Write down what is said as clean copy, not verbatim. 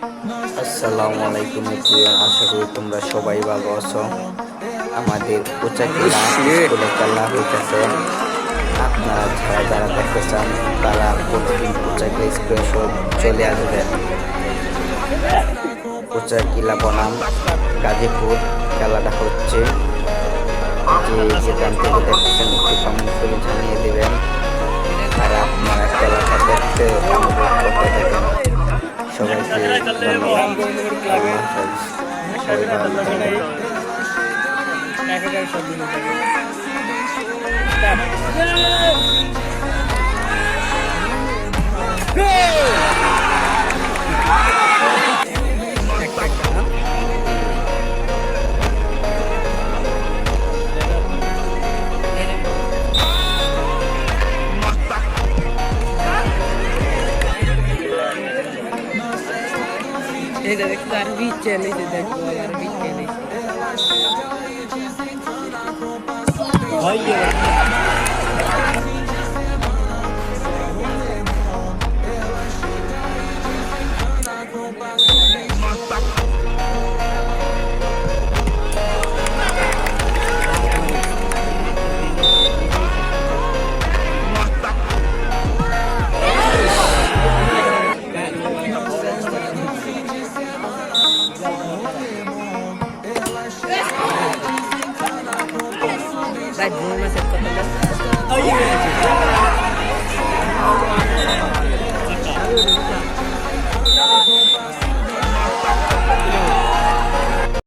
আসসালামু আলাইকুম এভরিওয়ান, আশা করি তোমরা সবাই ভালো আছো। আমাদের কোচাকিলা স্কুলে খেলা হইতেছে। আপনারা যারা যারা দেখতে চান তারা প্রতিদিন কোচাকিলা স্কুলে সব চলে আসবেন। কোচাকিলা বনাম গাজীপুর খেলাটা হচ্ছে। যে যেখান থেকে দেখতেছেন একটু কমেন্ট করে জানিয়ে দেবেন, আর আপনারা খেলাটা দেখতে অনুভব করতে থাকেন। সবাইকে ধন্যবাদ। আল্লাহ হাফেজ। সবাই ভালো থাকবেন। এটা দেখতে আর বিচ চলেছে, দেখো আর বিচ চলেছে। Vai, vamos, você tá.